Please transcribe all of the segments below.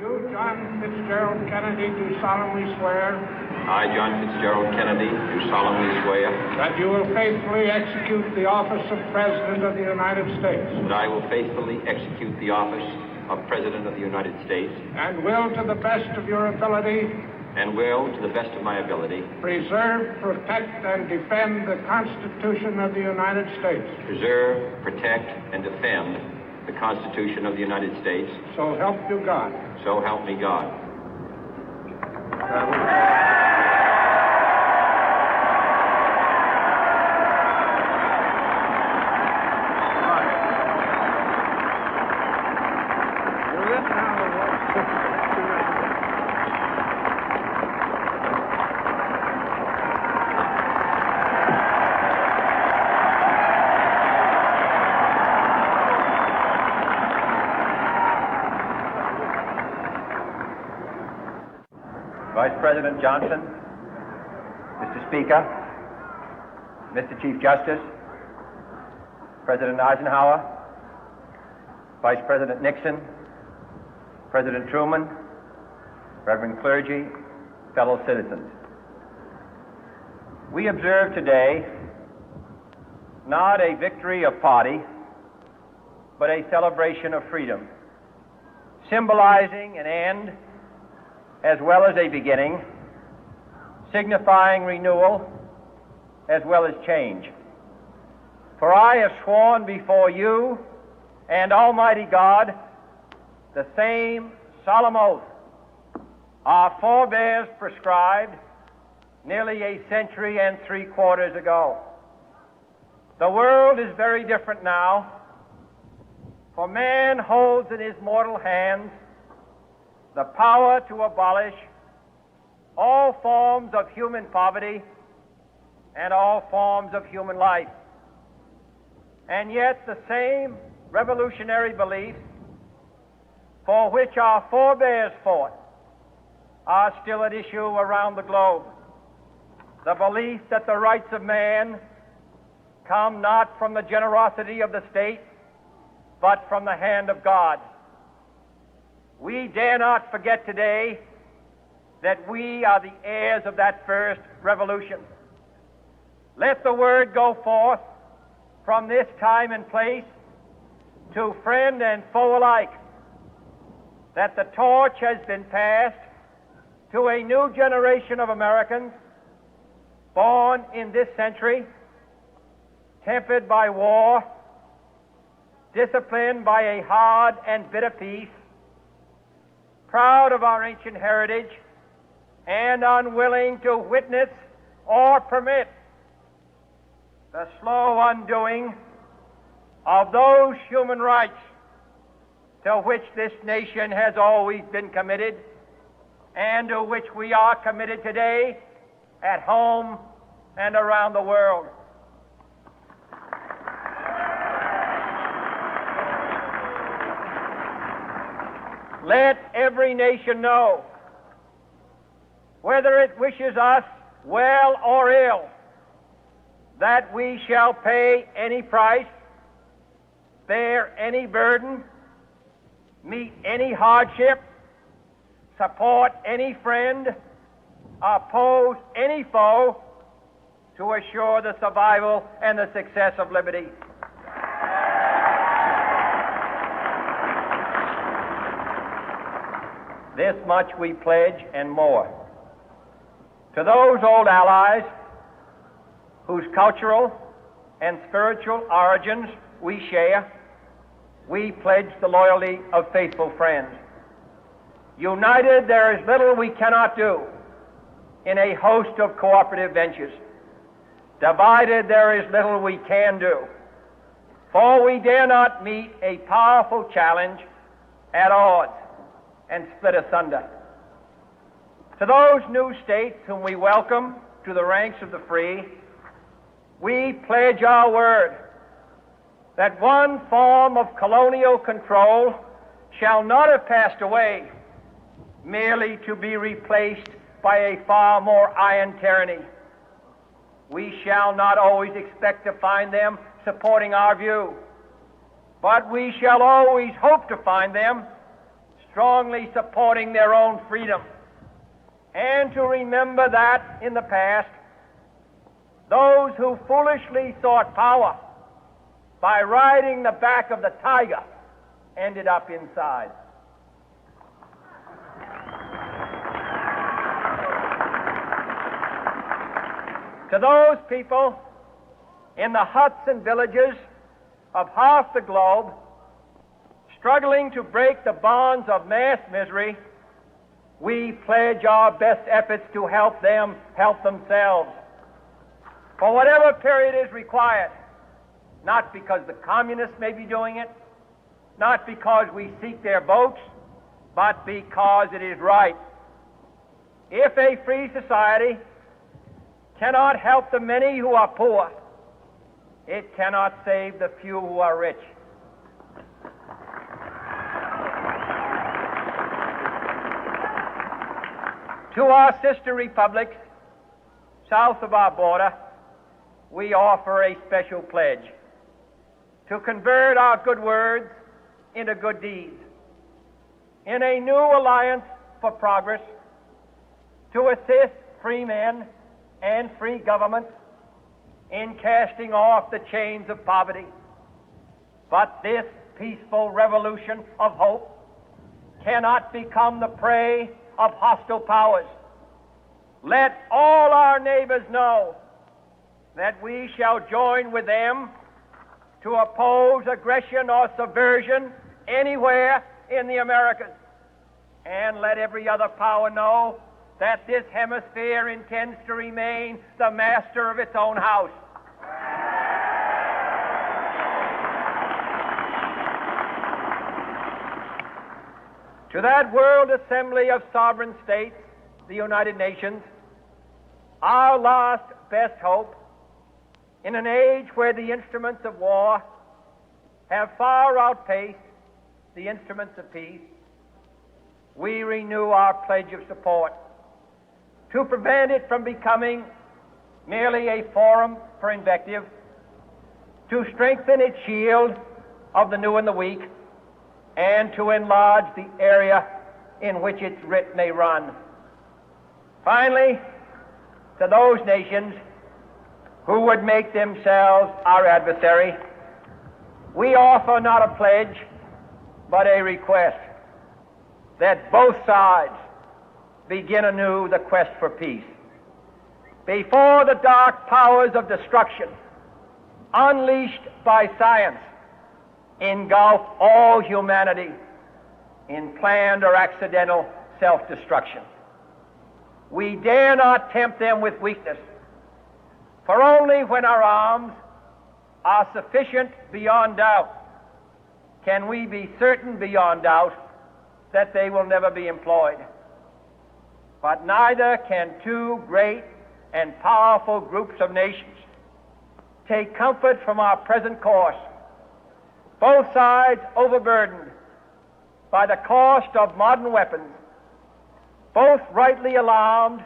You, John Fitzgerald Kennedy, do solemnly swear. I, John Fitzgerald Kennedy, do solemnly swear. That you will faithfully execute the office of President of the United States. That I will faithfully execute the office of President of the United States. And will, to the best of your ability. And will, to the best of my ability. Preserve, protect, and defend the Constitution of the United States. Preserve, protect, and defend the Constitution of the United States. So help you God. So help me God. Vice President Johnson, Mr. Speaker, Mr. Chief Justice, President Eisenhower, Vice President Nixon, President Truman, Reverend clergy, fellow citizens. We observe today not a victory of party, but a celebration of freedom, symbolizing an end as well as a beginning, signifying renewal as well as change. For I have sworn before you and Almighty God the same solemn oath our forebears prescribed nearly a century and 3/4 ago. The world is very different now, for man holds in his mortal hands the power to abolish all forms of human poverty and all forms of human life. And yet the same revolutionary beliefs for which our forebears fought are still at issue around the globe. The belief that the rights of man come not from the generosity of the state, but from the hand of God. We dare not forget today that we are the heirs of that first revolution. Let the word go forth from this time and place to friend and foe alike that the torch has been passed to a new generation of Americans born in this century, tempered by war, disciplined by a hard and bitter peace, proud of our ancient heritage, and unwilling to witness or permit the slow undoing of those human rights to which this nation has always been committed and to which we are committed today at home and around the world. Let every nation know, whether it wishes us well or ill, that we shall pay any price, bear any burden, meet any hardship, support any friend, oppose any foe to assure the survival and the success of liberty. This much we pledge and more. To those old allies whose cultural and spiritual origins we share, we pledge the loyalty of faithful friends. United, there is little we cannot do in a host of cooperative ventures. Divided, there is little we can do, for we dare not meet a powerful challenge at odds and split asunder. To those new states whom we welcome to the ranks of the free, we pledge our word that one form of colonial control shall not have passed away merely to be replaced by a far more iron tyranny. We shall not always expect to find them supporting our view, but we shall always hope to find them strongly supporting their own freedom, and to remember that in the past, those who foolishly sought power by riding the back of the tiger ended up inside. To those people in the huts and villages of half the globe struggling to break the bonds of mass misery, we pledge our best efforts to help them help themselves for whatever period is required, not because the communists may be doing it, not because we seek their votes, but because it is right. If a free society cannot help the many who are poor, it cannot save the few who are rich. To our sister republics south of our border, we offer a special pledge to convert our good words into good deeds, in a new alliance for progress, to assist free men and free governments in casting off the chains of poverty. But this peaceful revolution of hope cannot become the prey of hostile powers. Let all our neighbors know that we shall join with them to oppose aggression or subversion anywhere in the Americas. And let every other power know that this hemisphere intends to remain the master of its own house. To that World Assembly of Sovereign States, the United Nations, our last best hope, in an age where the instruments of war have far outpaced the instruments of peace, we renew our pledge of support to prevent it from becoming merely a forum for invective, to strengthen its shield of the new and the weak, and to enlarge the area in which its writ may run. Finally, to those nations who would make themselves our adversary, we offer not a pledge, but a request that both sides begin anew the quest for peace. Before the dark powers of destruction, unleashed by science, engulf all humanity in planned or accidental self-destruction, we dare not tempt them with weakness, for only when our arms are sufficient beyond doubt can we be certain beyond doubt that they will never be employed. But neither can two great and powerful groups of nations take comfort from our present course, both sides overburdened by the cost of modern weapons, both rightly alarmed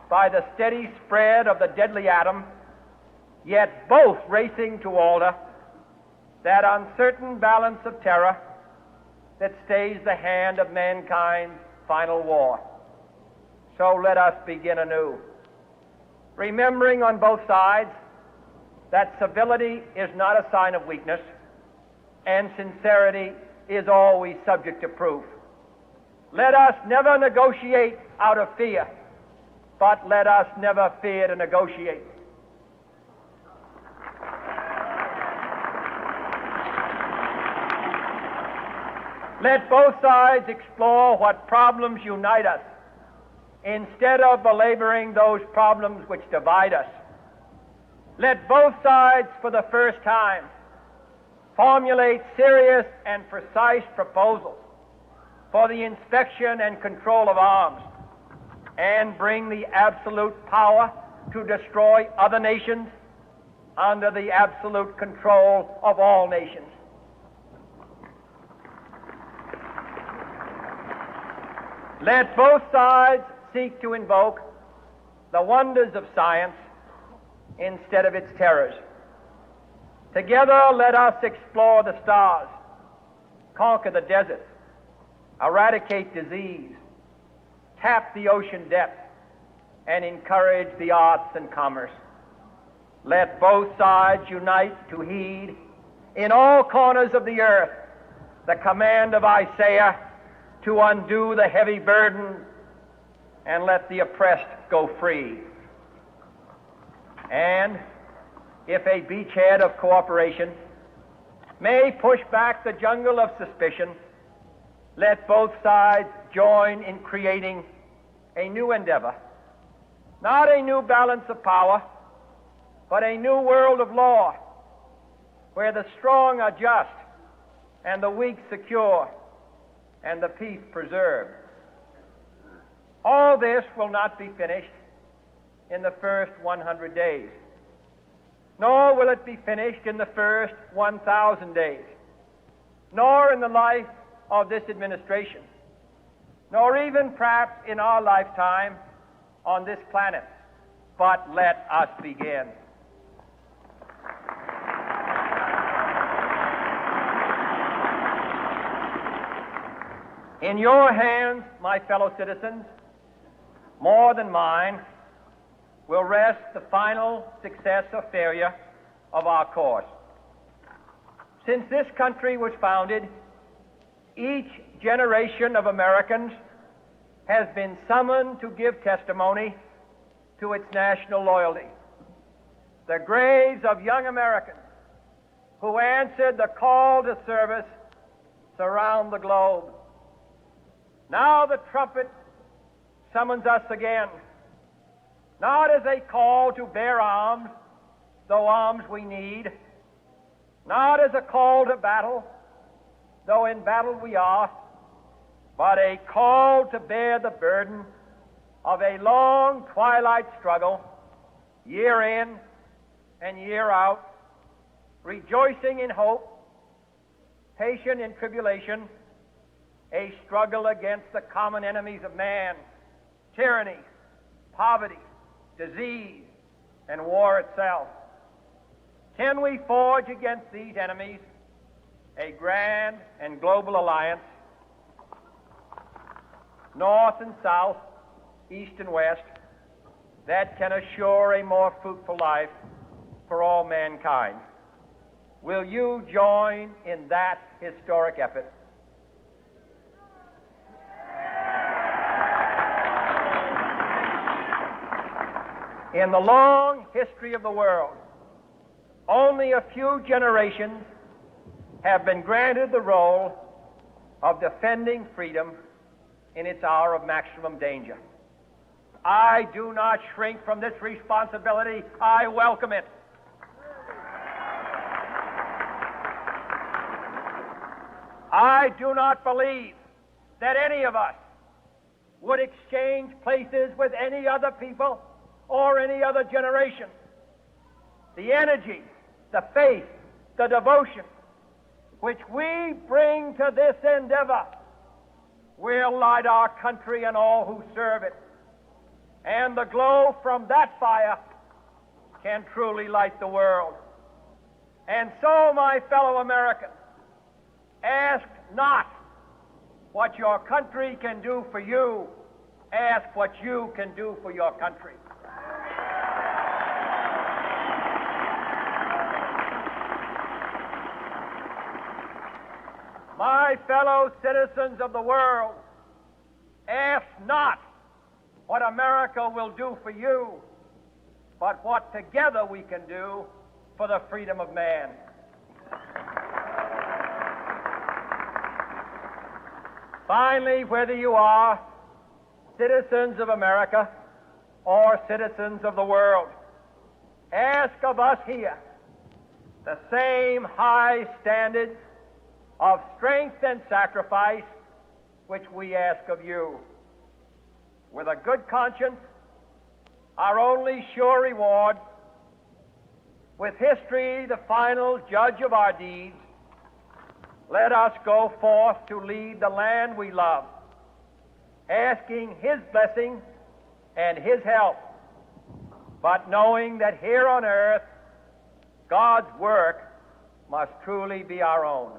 by the steady spread of the deadly atom, yet both racing to alter that uncertain balance of terror that stays the hand of mankind's final war. So let us begin anew, remembering on both sides that civility is not a sign of weakness, and sincerity is always subject to proof. Let us never negotiate out of fear, but let us never fear to negotiate. Let both sides explore what problems unite us, instead of belaboring those problems which divide us. Let both sides, for the first time, formulate serious and precise proposals for the inspection and control of arms, and bring the absolute power to destroy other nations under the absolute control of all nations. Let both sides seek to invoke the wonders of science instead of its terrors. Together, let us explore the stars, conquer the deserts, eradicate disease, tap the ocean depth, and encourage the arts and commerce. Let both sides unite to heed in all corners of the earth the command of Isaiah to undo the heavy burden and let the oppressed go free. And if a beachhead of cooperation may push back the jungle of suspicion, let both sides join in creating a new endeavor, not a new balance of power, but a new world of law, where the strong are just and the weak secure and the peace preserved. All this will not be finished in the first 100 days, nor will it be finished in the first 1,000 days, nor in the life of this administration, nor even perhaps in our lifetime on this planet. But let us begin. In your hands, my fellow citizens, more than mine, will rest the final success or failure of our course. Since this country was founded, each generation of Americans has been summoned to give testimony to its national loyalty. The graves of young Americans who answered the call to service surround the globe. Now the trumpet summons us again, not as a call to bear arms, though arms we need, not as a call to battle, though in battle we are, but a call to bear the burden of a long twilight struggle, year in and year out, rejoicing in hope, patient in tribulation, a struggle against the common enemies of man, tyranny, poverty, disease, and war itself. Can we forge against these enemies a grand and global alliance, north and south, east and west, that can assure a more fruitful life for all mankind? Will you join in that historic effort? In the long history of the world, only a few generations have been granted the role of defending freedom in its hour of maximum danger. I do not shrink from this responsibility. I welcome it. I do not believe that any of us would exchange places with any other people or any other generation. The energy, the faith, the devotion which we bring to this endeavor will light our country and all who serve it. And the glow from that fire can truly light the world. And so, my fellow Americans, ask not what your country can do for you. Ask what you can do for your country. My fellow citizens of the world, ask not what America will do for you, but what together we can do for the freedom of man. Finally, whether you are citizens of America or citizens of the world, ask of us here the same high standards of strength and sacrifice which we ask of you. With a good conscience, our only sure reward, with history the final judge of our deeds, let us go forth to lead the land we love, asking His blessing and His help, but knowing that here on earth God's work must truly be our own.